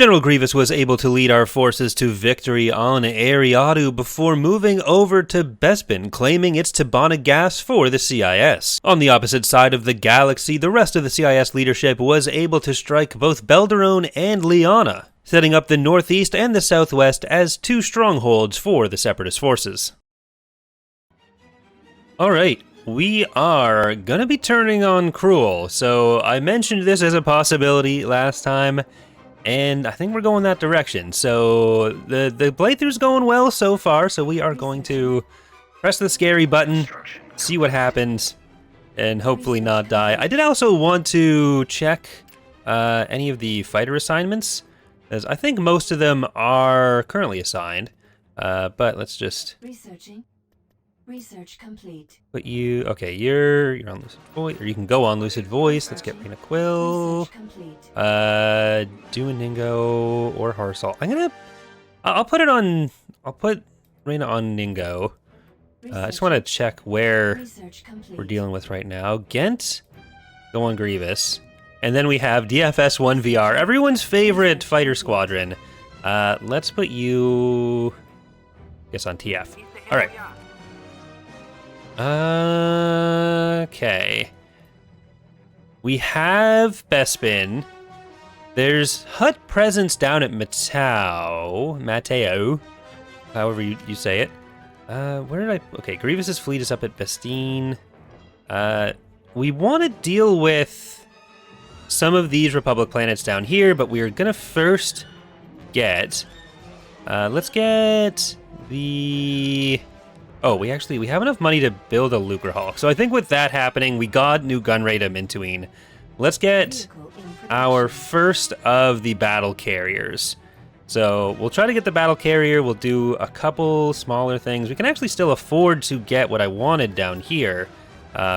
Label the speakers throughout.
Speaker 1: General Grievous was able to lead our forces to victory on Eriadu before moving over to Bespin, claiming its Tabana gas for the CIS. On the opposite side of the galaxy, the rest of the CIS leadership was able to strike both Belderone and Lianna, setting up the northeast and the southwest as two strongholds for the Separatist forces. Alright, we are gonna be turning on Cruel, so I mentioned this as a possibility last time, and I think we're going that direction. So the playthrough's going well so far, so we are going to press the scary button, see what happens, and hopefully not die. I did also want to check any of the fighter assignments, as I think most of them are currently assigned, but let's just...
Speaker 2: Research complete.
Speaker 1: But you're on Lucid Voice, or you can go on Lucid Voice. Let's get Rena Quill, Duoningo, or Harsal. I'll put Rena on Ningo. I just want to check where we're dealing with right now. Ghent, go on Grievous, and then we have DFS 1VR, everyone's favorite fighter squadron. Let's put you, I guess, on TF. All right. Okay. We have Bespin. There's Hut presence down at Mateo, however you say it. Where did I... Okay, Grievous's fleet is up at Bastine. We want to deal with some of these Republic planets down here, but we're gonna first get... let's get the... Oh, we have enough money to build a Lucrehulk. So I think with that happening, we got new gun rate of Mintuine. Let's get our first of the battle carriers. So we'll try to get the battle carrier. We'll do a couple smaller things. We can actually still afford to get what I wanted down here,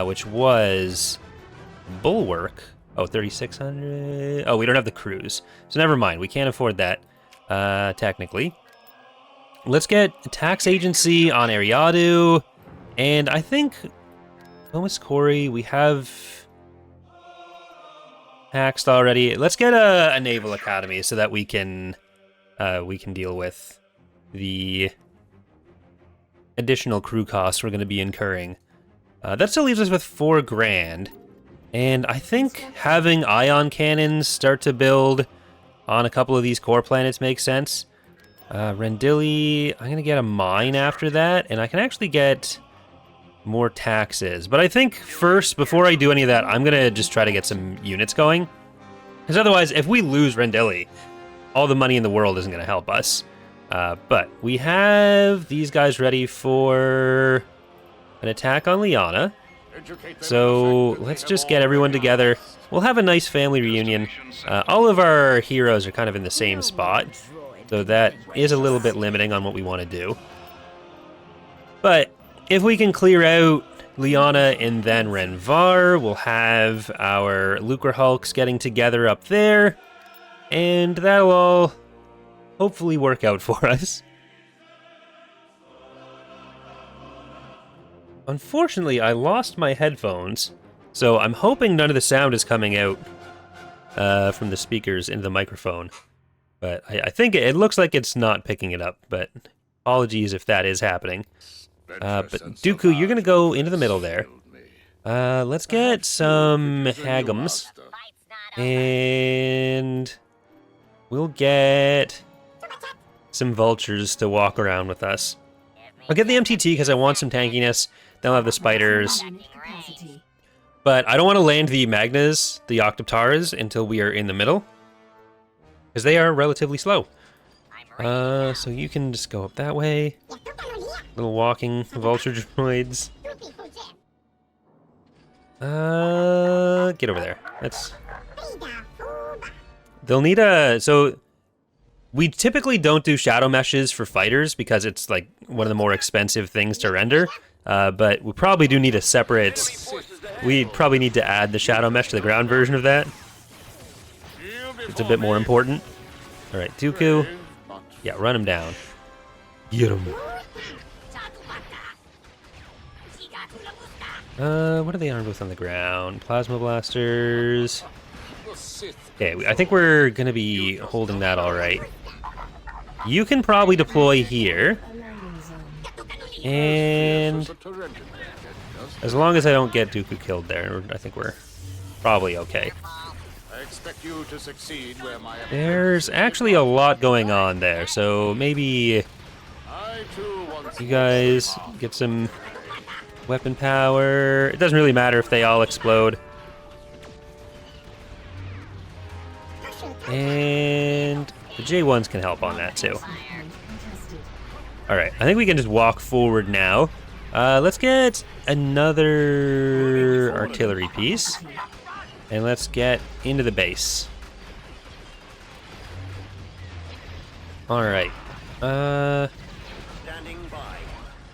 Speaker 1: which was Bulwark. Oh, 3,600. Oh, we don't have the cruise. So never mind. We can't afford that, technically. Let's get tax agency on Eriadu, and I think Thomas Corey we have taxed already. Let's get a naval academy so that we can deal with the additional crew costs we're going to be incurring. That still leaves us with $4 grand, and I think having ion cannons start to build on a couple of these core planets makes sense. Rendili, I'm going to get a mine after that, and I can actually get more taxes. But I think first, before I do any of that, I'm going to just try to get some units going. Because otherwise, if we lose Rendili, all the money in the world isn't going to help us. But we have these guys ready for an attack on Lianna. So let's just get everyone together. We'll have a nice family reunion. All of our heroes are kind of in the same spot. So that is a little bit limiting on what we want to do. But if we can clear out Lianna and then Rhen Var, we'll have our Lucrehulks getting together up there, and that'll all hopefully work out for us. Unfortunately, I lost my headphones, so I'm hoping none of the sound is coming out from the speakers into the microphone. But I think it looks like it's not picking it up, but apologies if that is happening. But Dooku, you're going to go into the middle there. Let's get some Hagums. And we'll get some Vultures to walk around with us. I'll get the MTT because I want some tankiness. Then I'll have the Spiders. But I don't want to land the Magnas, the Octoptaras, until we are in the middle, because they are relatively slow. So you can just go up that way. Little walking vulture droids. Get over there. They'll need a... So we typically don't do shadow meshes for fighters because it's like one of the more expensive things to render. But we probably do need a separate... We'd probably need to add the shadow mesh to the ground version of that. It's a bit more important. All right, Dooku. Yeah, run him down. Get him. What are they armed with on the ground? Plasma blasters. Okay, I think we're going to be holding that all right. You can probably deploy here. And as long as I don't get Dooku killed there, I think we're probably okay.
Speaker 3: I expect you to succeed where my
Speaker 1: There's actually a lot going on there, so maybe you guys get some weapon power. It doesn't really matter if they all explode. And the J1s can help on that too. Alright, I think we can just walk forward now. Let's get another artillery piece. And let's get into the base. Alright. Well,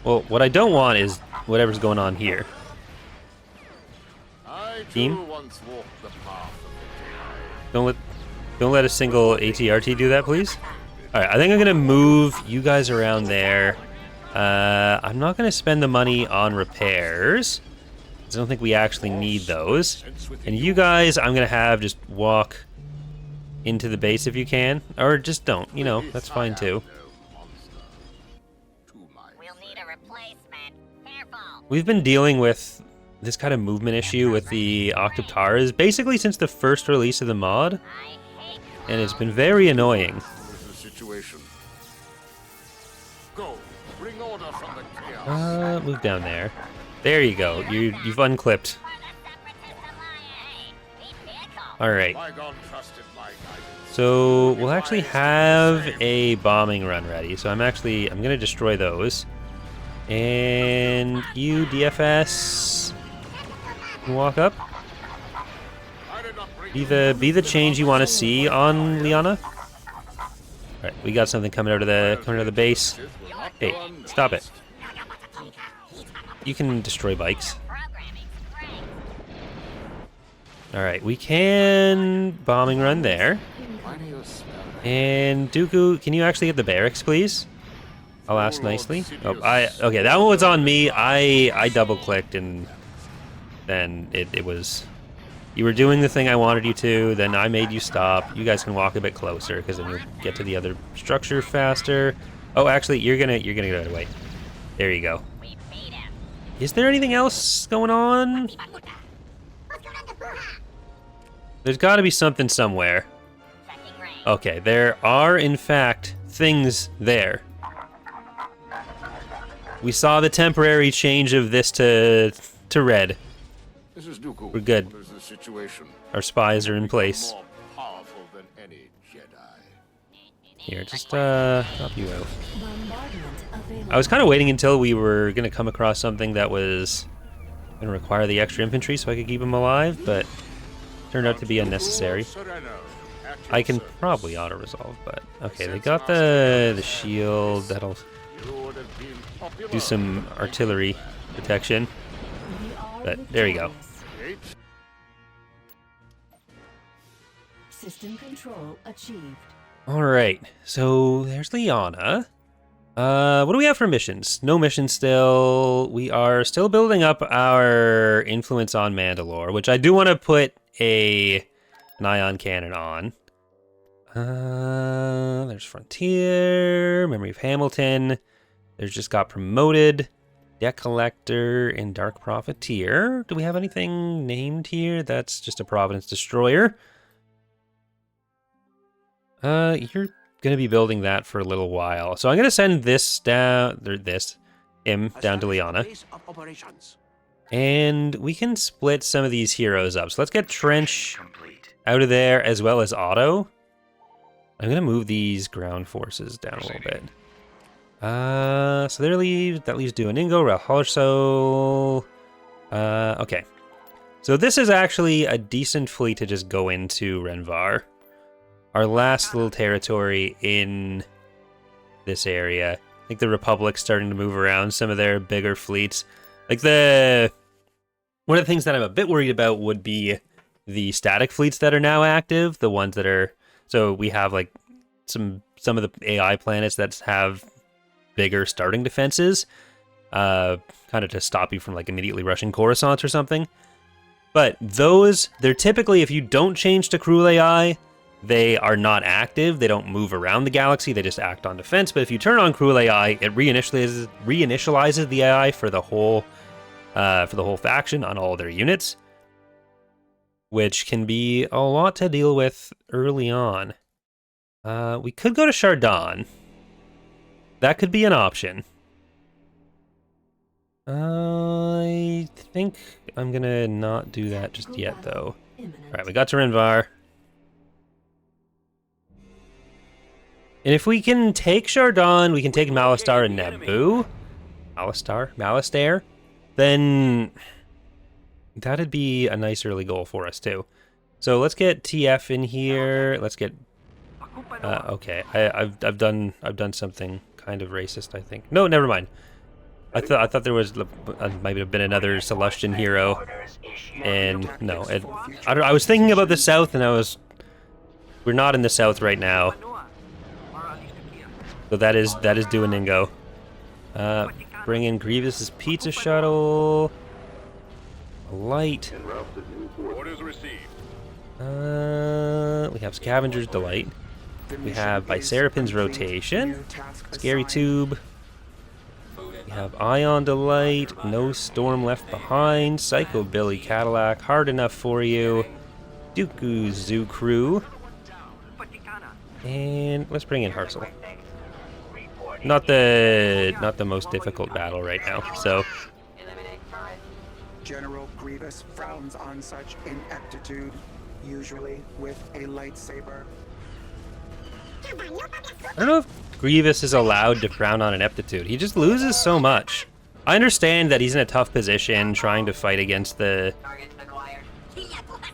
Speaker 1: what I don't want is whatever's going on here. Team? Don't let a single ATRT do that, please. Alright, I think I'm gonna move you guys around there. I'm not gonna spend the money on repairs. I don't think we actually need those. And you guys, I'm gonna have just walk into the base if you can. Or just don't, you know, that's fine too.
Speaker 4: We'll need a replacement. Careful.
Speaker 1: We've been dealing with this kind of movement issue with the Octoptaras basically since the first release of the mod. And it's been very annoying. Move down there. There you go. You've unclipped. Alright. So we'll actually have a bombing run ready. So I'm gonna destroy those. And you DFS walk up. Be the change you want to see on Lianna. Alright, we got something coming out of the base. Hey, stop it. You can destroy bikes. Alright, we can bombing run there. And Dooku, can you actually get the barracks, please? I'll ask nicely. Oh, okay, that one was on me. I double clicked and then it was. You were doing the thing I wanted you to, then I made you stop. You guys can walk a bit closer because then you'll get to the other structure faster. Oh, actually, you're gonna get out of the way. There you go. Is there anything else going on? There's got to be something somewhere. Okay, there are in fact things there. We saw the temporary change of this to red. We're good. Our spies are in place. Here, just help you out. I was kind of waiting until we were going to come across something that was going to require the extra infantry so I could keep them alive, but turned out to be unnecessary. I can probably auto-resolve, but okay, they got the shield. That'll do some artillery protection. But there you go.
Speaker 2: System control achieved.
Speaker 1: All right, so there's Lianna. What do we have for missions? No missions still. We are still building up our influence on Mandalore, which I do want to put an ion cannon on. There's Frontier, Memory of Hamilton. There's just got promoted. Deck Collector and Dark Profiteer. Do we have anything named here? That's just a Providence Destroyer. You're gonna be building that for a little while. So I'm gonna send this down, him down to Lianna. And we can split some of these heroes up. So let's get Trench out of there as well as Otto. I'm gonna move these ground forces down a little bit. So that leaves Duoningo, Ralharso. Okay. So this is actually a decent fleet to just go into Rhen Var. Our last little territory in this area. I think the Republic's starting to move around some of their bigger fleets. Like one of the things that I'm a bit worried about would be the static fleets that are now active, the ones that are, so we have like some of the AI planets that have bigger starting defenses, kind of to stop you from like immediately rushing Coruscant or something. But those, they're typically, if you don't change to cruel AI, they are not active. They don't move around the galaxy. They just act on defense. But if you turn on cruel AI, it reinitializes the AI for the whole faction on all their units, which can be a lot to deal with early on. We could go to Chardon. That could be an option. I think I'm gonna not do that just yet, though. Alright, we got to Rhen Var. And if we can take Chardon, we can take Malistar and Naboo. Malistaire. Then that'd be a nice early goal for us, too. So let's get TF in here. Let's get... okay, I've done something kind of racist, I think. No, never mind. I thought there was might have been another Celestian hero, and no, I was thinking about the South, and we're not in the South right now, so that is Duoningo. Bring in Grievous's pizza shuttle, a light. We have Scavenger's Delight. We have Bicerapin's Rotation, Scary Tube. We have Ion Delight, No Storm Left Behind, Psycho Billy Cadillac, Hard Enough For You, Dooku Zoo Crew, and let's bring in Harsel. Not the most difficult battle right now, so.
Speaker 5: General Grievous frowns on such ineptitude, usually with a lightsaber.
Speaker 1: I don't know if Grievous is allowed to frown on ineptitude. He just loses so much. I understand that he's in a tough position trying to fight against the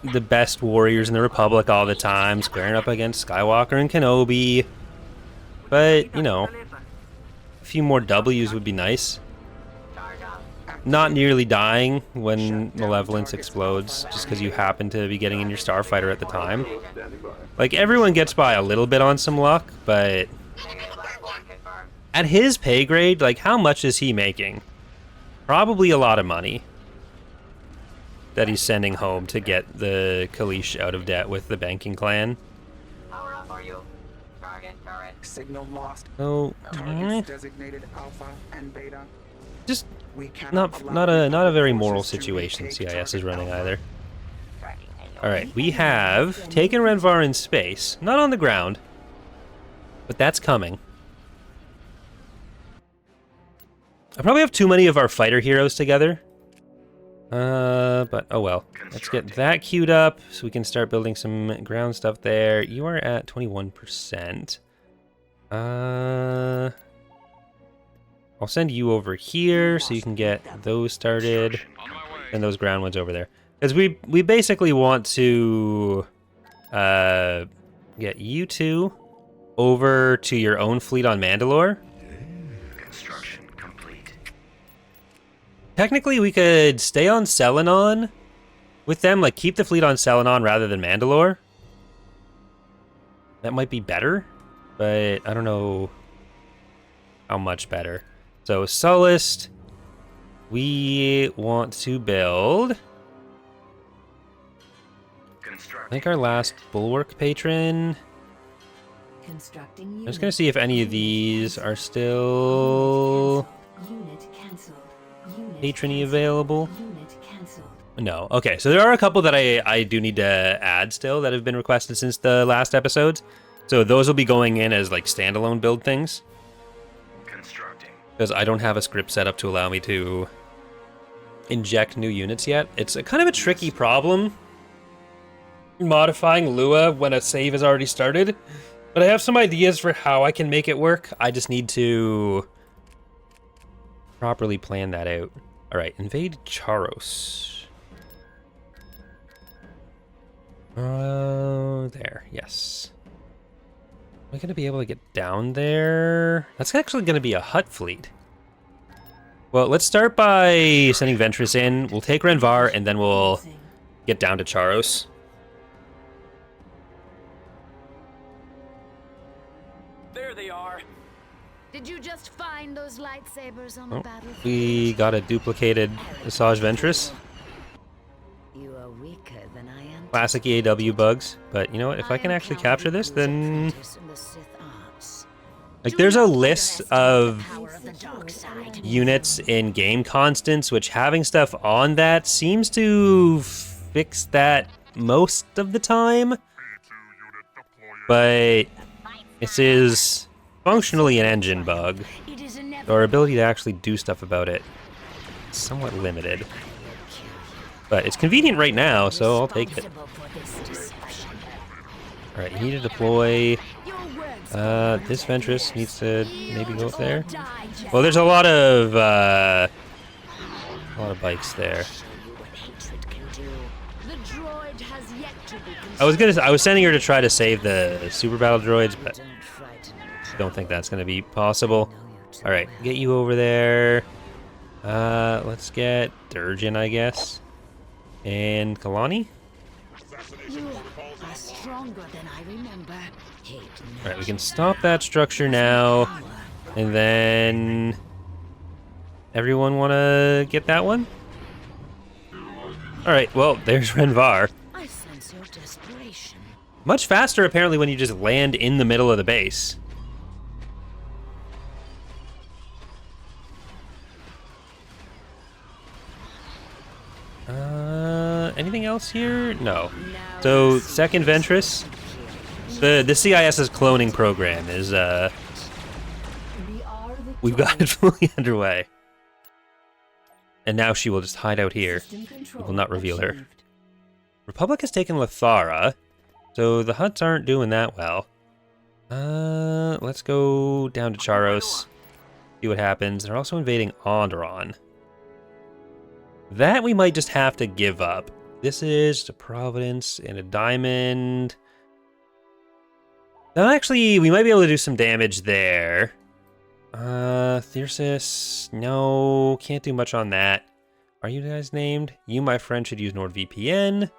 Speaker 1: best warriors in the Republic all the time, squaring up against Skywalker and Kenobi. But, you know, a few more W's would be nice. Not nearly dying when Malevolence explodes just because you happen to be getting in your Starfighter at the time. Like, everyone gets by a little bit on some luck, but at his pay grade, like, how much is he making? Probably a lot of money that he's sending home to get the Kalish out of debt with the banking clan.
Speaker 5: Signal lost.
Speaker 1: So,
Speaker 5: Targets designated Alpha and Beta.
Speaker 1: just not a very moral situation CIS is running either. Alright, we have taken Rhen Var in space. Not on the ground, but that's coming. I probably have too many of our fighter heroes together. But oh well. Let's get that queued up so we can start building some ground stuff there. You are at 21%. I'll send you over here so you can get those started, and those ground ones over there. Because we basically want to get you two over to your own fleet on Mandalore.
Speaker 6: Construction complete.
Speaker 1: Technically, we could stay on Selenon with them, like keep the fleet on Selenon rather than Mandalore. That might be better, but I don't know how much better. So Sullust, we want to build, I think, our last Bulwark patron.
Speaker 2: Constructing
Speaker 1: I'm just gonna see if any of these are still patrony available.
Speaker 2: Unit cancelled.
Speaker 1: No. Okay, so there are a couple that I do need to add still that have been requested since the last episodes. So those will be going in as like standalone build things. Because I don't have a script set up to allow me to inject new units yet. It's a kind of a tricky problem modifying Lua when a save is already started. But I have some ideas for how I can make it work. I just need to properly plan that out. Alright, invade Charros. There, yes. Am I going to be able to get down there? That's actually going to be a Hutt fleet. Well, let's start by sending Ventress in. We'll take Rhen Var, and then we'll get down to Charros.
Speaker 7: There they are.
Speaker 8: Did you just find those lightsabers on the battlefield?
Speaker 1: We got a duplicated Asajj Ventress.
Speaker 8: You
Speaker 2: are weaker than I am.
Speaker 1: Classic EAW bugs. But you know what? If I can actually capture this, then... Like, there's a list of units in game constants, which having stuff on that seems to fix that most of the time. But this is functionally an engine bug. So our ability to actually do stuff about it is somewhat limited. But it's convenient right now, so I'll take it. Alright, you need to deploy... this Ventress needs to maybe go up there. Well, there's a lot of bikes there. I was sending her to try to save the super battle droids, but don't think that's going to be possible. All right, get you over there. Let's get Durgan, I guess, and Kalani.
Speaker 8: You are stronger than I remember.
Speaker 1: All right, we can stop that structure now, and then everyone want to get that one? All right, well, there's Rhen Var.
Speaker 8: I sense your desperation.
Speaker 1: Much faster, apparently, when you just land in the middle of the base. Anything else here? No. So, second Ventress. The CIS's cloning program is, we've got it fully underway. And now she will just hide out here. We will not reveal her. Republic has taken Lothara, so the Hutts aren't doing that well. Let's go down to Charros, see what happens. They're also invading Onderon. That we might just have to give up. This is a Providence and a Diamond. Now, actually, we might be able to do some damage there. Thyrsis, no, can't do much on that. Are you guys named? You, my friend, should use NordVPN.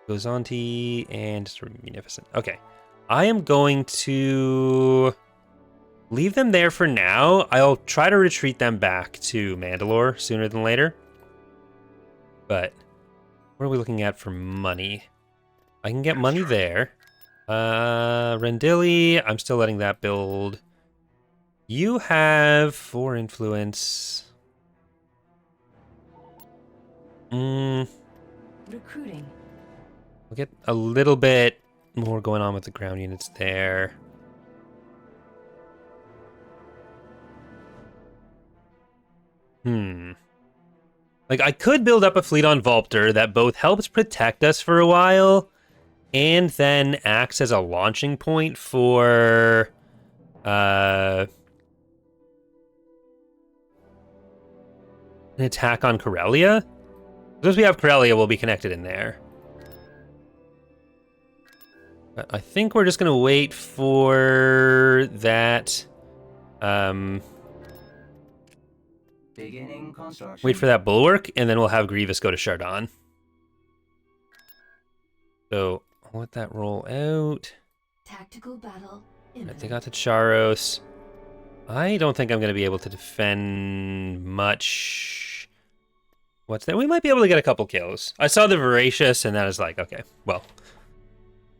Speaker 1: Gozanti and Munificent. Okay, I am going to leave them there for now. I'll try to retreat them back to Mandalore sooner than later. But what are we looking at for money? I can get money there. Rendili, I'm still letting that build. You have 4 influence.
Speaker 2: Recruiting.
Speaker 1: We'll get a little bit more going on with the ground units there. Like, I could build up a fleet on Vulptor that both helps protect us for a while and then acts as a launching point for an attack on Corellia. Because we have Corellia, we'll be connected in there. But I think we're just going to wait for that.
Speaker 6: Beginning construction.
Speaker 1: Wait for that bulwark, and then we'll have Grievous go to Chardon. So I'll let that roll out.
Speaker 2: Tactical battle.
Speaker 1: Right, they got to Charros. I don't think I'm going to be able to defend much. What's that? We might be able to get a couple kills. I saw the Voracious, and that is like, okay, well,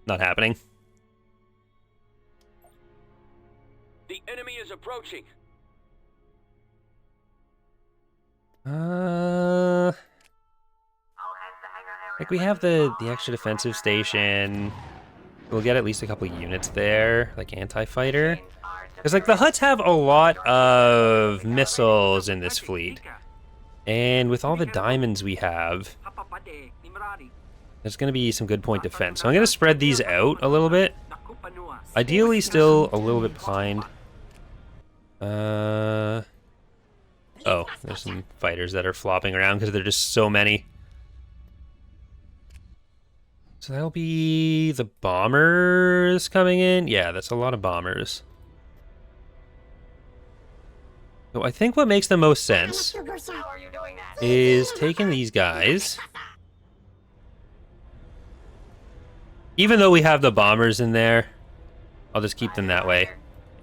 Speaker 1: not happening.
Speaker 7: The enemy is approaching.
Speaker 1: Like, we have the extra defensive station. We'll get at least a couple units there, like anti-fighter. Because, like, the Hutts have a lot of missiles in this fleet. And with all the diamonds we have, there's going to be some good point defense. So I'm going to spread these out a little bit. Ideally, still a little bit behind. Oh, there's some fighters that are flopping around because there're just so many. So that'll be the bombers coming in. Yeah, that's a lot of bombers. So I think what makes the most sense is taking these guys. Even though we have the bombers in there, I'll just keep them that way.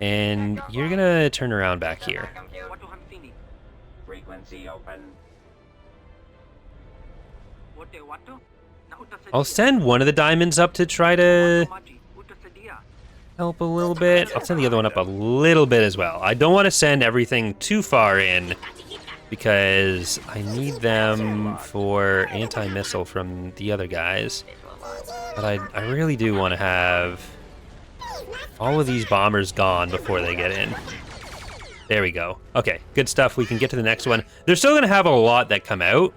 Speaker 1: And you're gonna turn around back here.
Speaker 6: Frequency open.
Speaker 1: I'll send one of the diamonds up to try to help a little bit. I'll send the other one up a little bit as well. I don't want to send everything too far in because I need them for anti-missile from the other guys. But I really do want to have all of these bombers gone before they get in. There we go. Okay, good stuff. We can get to the next one. They're still going to have a lot that come out.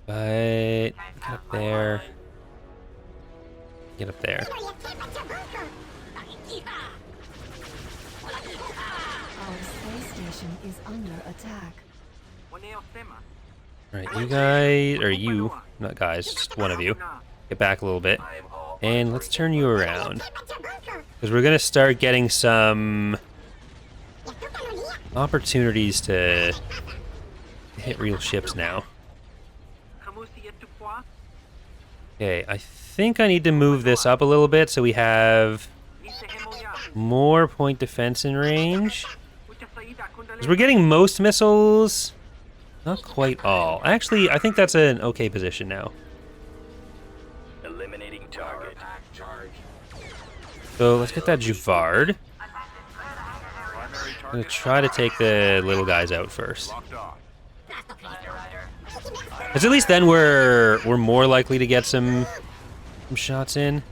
Speaker 1: But get up there. Get up there.
Speaker 2: Our space station is under attack.
Speaker 1: Alright, you guys, or you, not guys, just one of you. Get back a little bit. And let's turn you around. Because we're going to start getting some opportunities to hit real ships now. Okay, I think I need to move this up a little bit so we have more point defense in range. Because we're getting most missiles, not quite all. Actually, I think that's an okay position now.
Speaker 7: Eliminating target.
Speaker 1: So let's get that Juvard. I'm going to try to take the little guys out first. Because at least then we're more likely to get some shots in.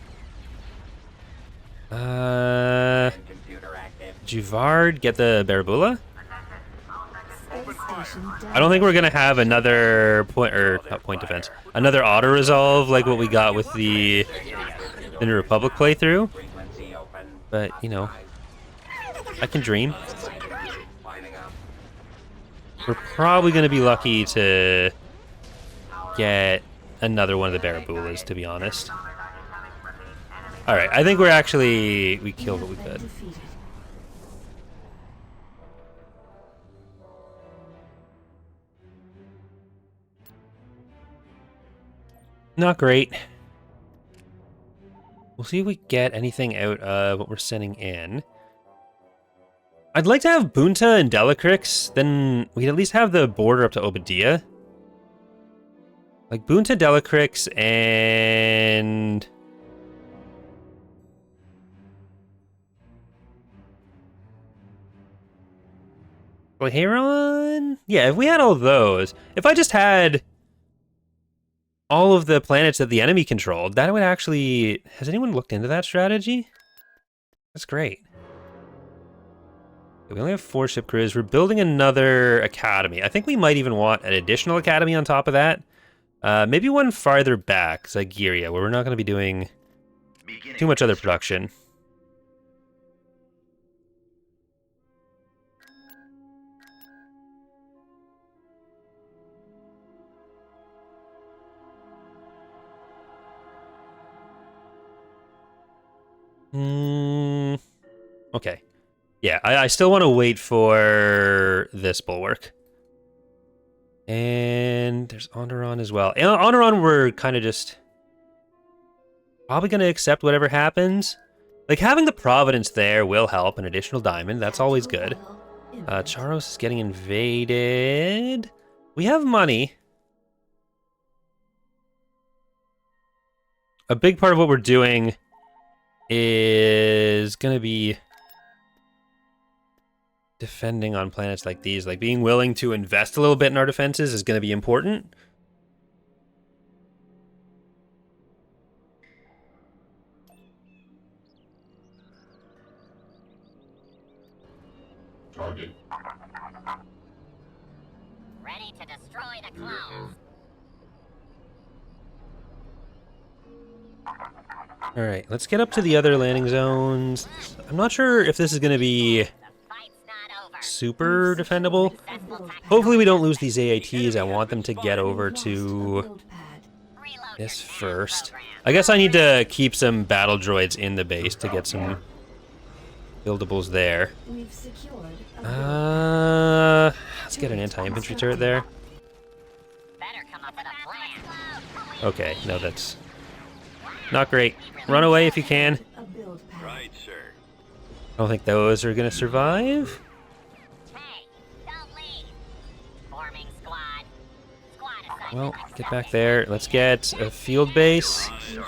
Speaker 1: Juvard, get the Barabula. I don't think we're gonna have another point, or not point defense, another auto resolve like what we got with the New Republic playthrough. But you know, I can dream. We're probably gonna be lucky to get another one of the Barabulas, to be honest. Alright, I think we killed what we could. Not great. We'll see if we get anything out of what we're sending in. I'd like to have Bunta and Delacrix, then we'd at least have the border up to Obadiah. Like Bunta, Delacrix, and Heron? Yeah, if we had all those, if I just had all of the planets that the enemy controlled, that would actually... Has anyone looked into that strategy? That's great. We only have 4 ship crews. We're building another academy. I think we might even want an additional academy on top of that. Maybe one farther back, Zygeria, where we're not going to be doing too much other production. Okay. Yeah, I still want to wait for this bulwark. And there's Onderon as well. And Onderon, we're kind of just probably going to accept whatever happens. Like, having the Providence there will help. An additional diamond, that's always good. Charros is getting invaded. We have money. A big part of what we're doing is going to be defending on planets like these. Like, being willing to invest a little bit in our defenses is going to be important.
Speaker 4: Target. Ready to destroy the clones.
Speaker 1: All right, let's get up to the other landing zones. I'm not sure if this is going to be super defendable. Hopefully we don't lose these AATs. I want them to get over to this first. I guess I need to keep some battle droids in the base to get some buildables there. Let's get an anti-infantry turret there. Okay, no, that's not great. Run away if you can.
Speaker 7: Right, sir.
Speaker 1: I don't think those are going to survive.
Speaker 4: Hey, don't leave. Forming squad. Squad assignment
Speaker 1: Well, get back there. Let's get a field base.
Speaker 2: Secured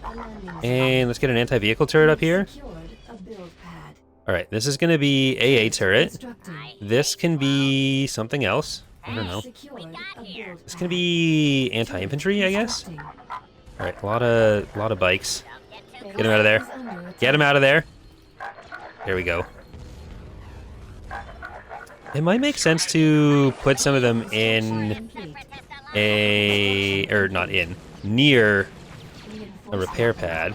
Speaker 2: a landing zone.
Speaker 1: And let's get an anti-vehicle turret up here.
Speaker 2: Secured a build pad.
Speaker 1: Alright, this is going to be AA turret.
Speaker 2: Constructing.
Speaker 1: This can be something else. I don't know.
Speaker 2: Secured a build
Speaker 1: This can be anti-infantry, I guess. Alright, a lot of bikes. Get him out of there. Get him out of there. There we go. It might make sense to put some of them in near a repair pad.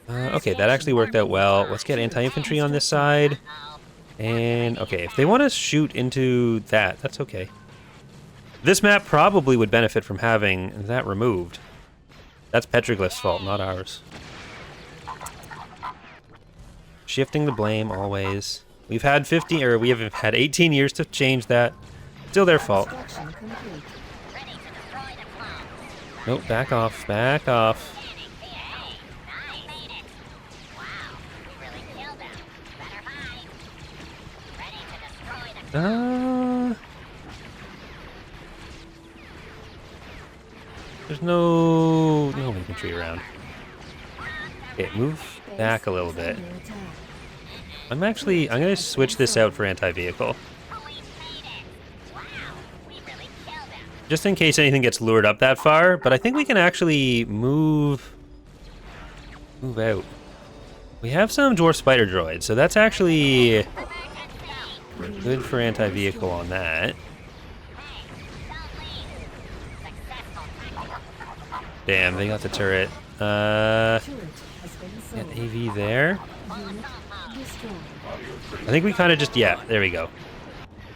Speaker 1: Okay, that actually worked out well. Let's get anti-infantry on this side. And, okay, if they want to shoot into that, that's okay. This map probably would benefit from having that removed. That's Petroglyph's fault, not ours. Shifting the blame always. We have had 18 years to change that. Still their fault.
Speaker 2: Construction complete.
Speaker 4: Ready to destroy the clones.
Speaker 1: Nope, back off, back off.
Speaker 4: Made it. Wow, we really killed them. Better hide. Ready to destroy the clones.
Speaker 1: There's no infantry around. Okay, move back a little bit.
Speaker 2: Under attack.
Speaker 1: I'm gonna switch this out for anti-vehicle.
Speaker 4: Police made it. Wow, we really killed them.
Speaker 1: Just in case anything gets lured up that far, but I think we can actually move out. We have some dwarf spider droids, so that's actually good for anti-vehicle on that. Damn, they got the turret.
Speaker 2: Turret has been
Speaker 1: Get
Speaker 2: sold.
Speaker 1: AV there.
Speaker 2: Unit destroyed.
Speaker 1: I think we kind of just, yeah, there we go.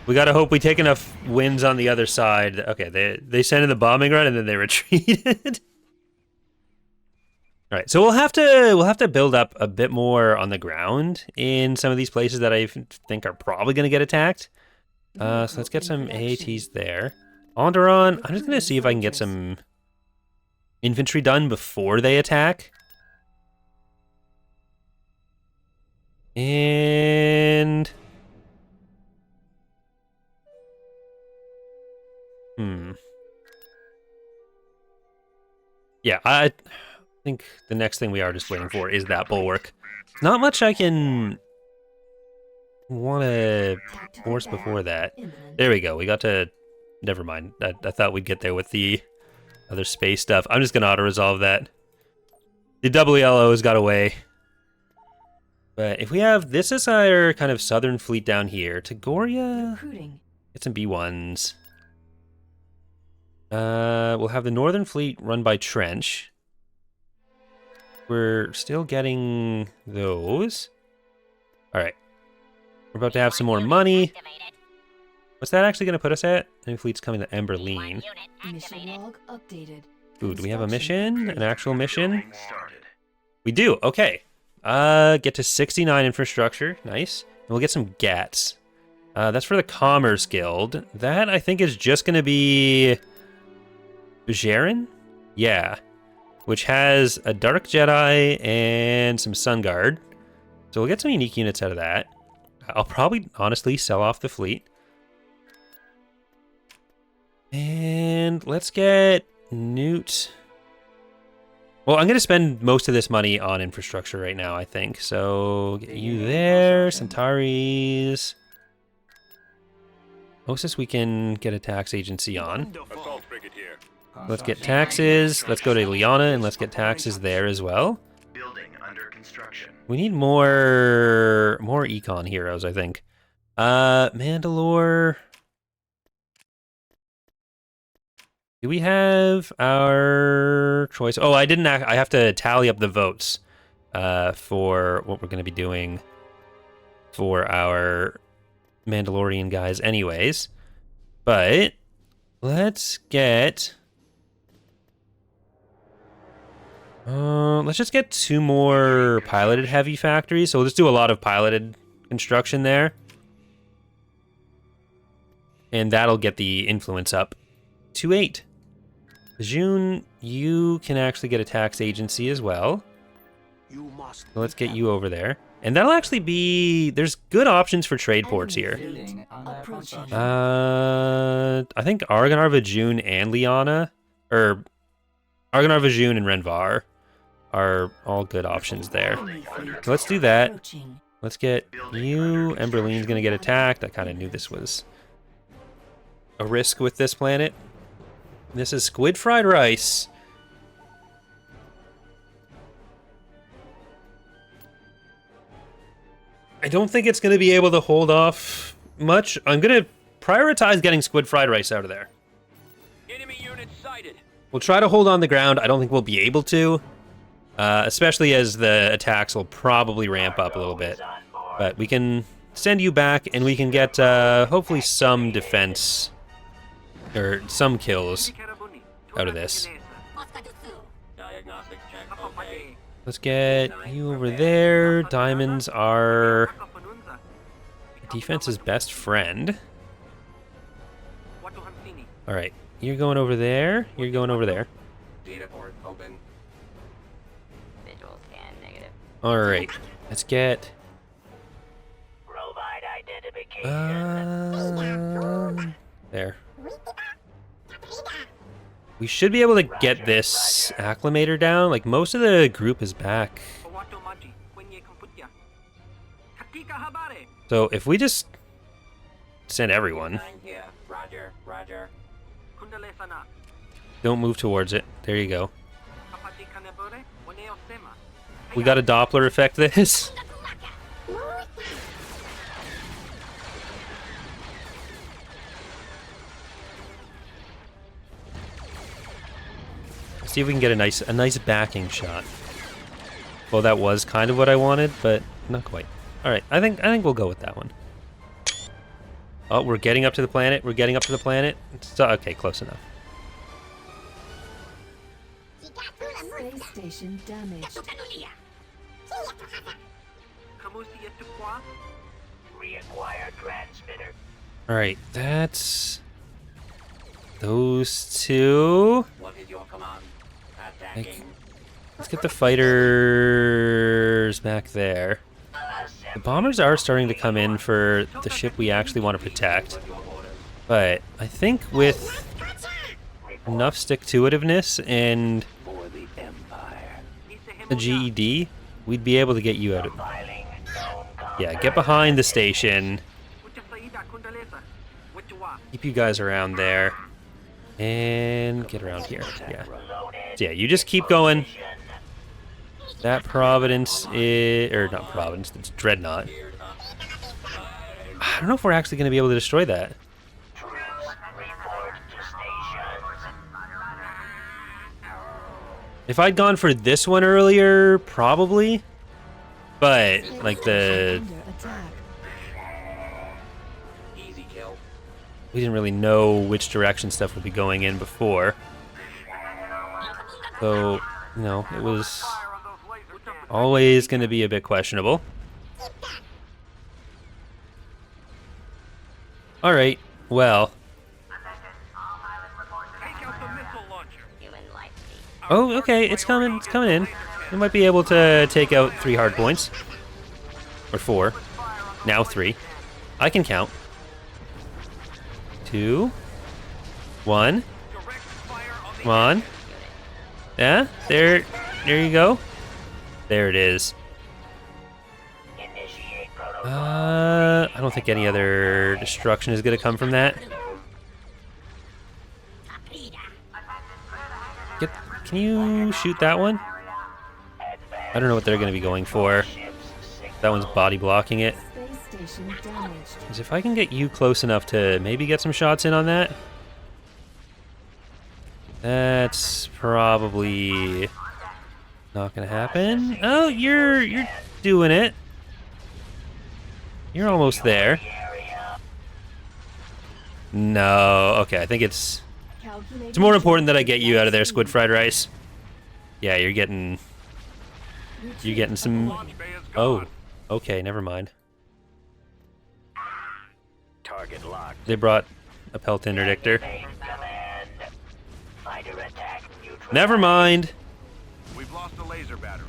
Speaker 1: We gotta hope we take enough wins on the other side. Okay, they sent in the bombing run and then they retreated. All right, so we'll have to build up a bit more on the ground in some of these places that I think are probably gonna get attacked. So let's get some AATs there. Alderaan, I'm just gonna see if I can get some infantry done before they attack. And yeah, I think the next thing we are just waiting for is that bulwark. Not much I can want to force before that.
Speaker 2: Imminent.
Speaker 1: There we go. We got to. Never mind. I thought we'd get there with the other space stuff. I'm just gonna auto-resolve that. The WLO's got away. But if we have, this is our kind of southern fleet down here. Tagoria,
Speaker 2: Recruiting.
Speaker 1: get some B1s. We'll have the northern fleet run by Trench. We're still getting those. All right. We're about to have some more money. What's that actually going to put us at? New fleet's coming to Emberlene.
Speaker 2: Mission log updated.
Speaker 1: Ooh, do we have a
Speaker 2: Construction
Speaker 1: mission? An actual mission?
Speaker 6: Building started.
Speaker 1: We do. Okay. Get to 69 infrastructure. Nice. And we'll get some GATs. That's for the Commerce Guild. That, I think, is just going to be Jaren? Yeah. Which has a Dark Jedi and some Sun Guard. So we'll get some unique units out of that. I'll probably, honestly, sell off the fleet. And let's get Newt. Well, I'm going to spend most of this money on infrastructure right now, I think. So, get you there, Centauri's. Moses, we can get a tax agency on.
Speaker 7: Assault frigate here.
Speaker 1: Let's get taxes. Let's go to Lianna and let's get taxes there as well.
Speaker 6: Building under construction.
Speaker 1: We need more econ heroes, I think. Mandalore. Do we have our choice? Oh, I didn't. I have to tally up the votes for what we're going to be doing for our Mandalorian guys anyways. But let's get... let's just get 2 more piloted heavy factories. So we'll just do a lot of piloted construction there. And that'll get the influence up to 8. June, you can actually get a tax agency as well.
Speaker 3: You must.
Speaker 1: So let's get you over there. And that'll actually be... There's good options for trade ports here.
Speaker 2: Approaching.
Speaker 1: I think Argonar Vajun and Lianna, or Argonar Vajun and Rhen Var are all good options there. So let's do that.
Speaker 2: Approaching.
Speaker 1: Let's get you. Emberlene's gonna get attacked. I kind of knew this was a risk with this planet. This is squid fried rice. I don't think it's gonna be able to hold off much. I'm gonna prioritize getting squid fried rice out of there.
Speaker 7: Enemy unit sighted.
Speaker 1: We'll try to hold on the ground. I don't think we'll be able to, especially as the attacks will probably ramp up a little bit. But we can send you back, and we can get hopefully some defense or some kills out of this.
Speaker 7: Diagnostic check okay.
Speaker 1: Let's get you over there. Diamonds are defense's best friend. All right, you're going over there. You're going over there.
Speaker 7: Data port open.
Speaker 4: Visual scan negative.
Speaker 1: All right, let's get.
Speaker 6: Provide identification.
Speaker 1: There. We should be able to get this acclimator down. Like, most of the group is back. So if we just send everyone,
Speaker 7: Here. Roger. Roger.
Speaker 1: don't move towards it. There you go. We got a Doppler effect this. Let's see if we can get a nice backing shot. Well, that was kind of what I wanted, but not quite. All right, I think we'll go with that one. Oh, we're getting up to the planet. We're getting up to the planet. Okay, close enough.
Speaker 2: Space station damaged.
Speaker 6: Reacquire transmitter.
Speaker 1: All right, that's those two.
Speaker 7: What is your command?
Speaker 1: Like,
Speaker 7: Attacking.
Speaker 1: let's get the fighters back there. The bombers are starting to come in for the ship we actually want to protect. But I think with enough stick-to-itiveness and
Speaker 7: For the Empire.
Speaker 1: the GED, we'd be able to get you out of... Yeah, get behind the station. Keep you guys around there. And get around here. Yeah. So yeah, you just keep going. That Providence is... Or not Providence, it's Dreadnought. I don't know if we're actually going to be able to destroy that. If I'd gone for this one earlier, probably. But, like, the...
Speaker 2: Under attack.
Speaker 7: Easy kill.
Speaker 1: We didn't really know which direction stuff would be going in before. So, you know, it was always going to be a bit questionable. Alright, well. Oh, okay, it's coming in. We might be able to take out 3 hard points. Or 4. Now 3. I can count. 2. 1. Come on. Yeah, there you go. There it is. I don't think any other destruction is going to come from that. Can you shoot that one? I don't know what they're going to be going for. That one's body blocking it.
Speaker 2: Space station damaged.
Speaker 1: 'Cause if I can get you close enough to maybe get some shots in on that, that's probably not going to happen. Oh, you're doing it. You're almost there. No, okay, I think it's more important that I get you out of there, squid fried rice. Yeah, you're getting some... Oh, okay, never mind.
Speaker 6: Target locked.
Speaker 1: They brought a pelt interdictor.
Speaker 6: Command. Fighter attack neutral.
Speaker 1: Never mind.
Speaker 3: We've lost a laser battery.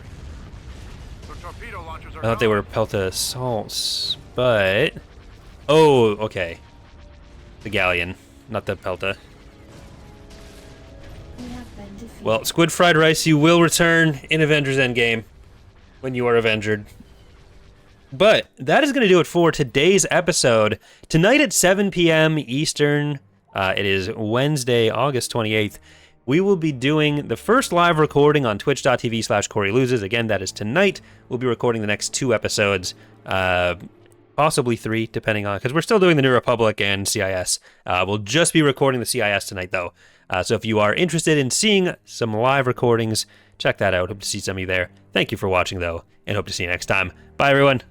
Speaker 3: torpedo launchers are
Speaker 1: I thought they were Pelta assaults, but... Oh, okay. The Galleon, not the Pelta.
Speaker 2: We have been defeated.
Speaker 1: Well, Squid Fried Rice, you will return in Avengers Endgame when you are Avenged. But that is going to do it for today's episode. Tonight at 7 p.m. Eastern, it is Wednesday, August 28th, we will be doing the first live recording on twitch.tv/CoreyLoses. Again, that is tonight. We'll be recording the next 2 episodes, possibly 3, depending on, because we're still doing the New Republic and CIS. We'll just be recording the CIS tonight, though. So if you are interested in seeing some live recordings, check that out. Hope to see some of you there. Thank you for watching, though, and hope to see you next time. Bye, everyone.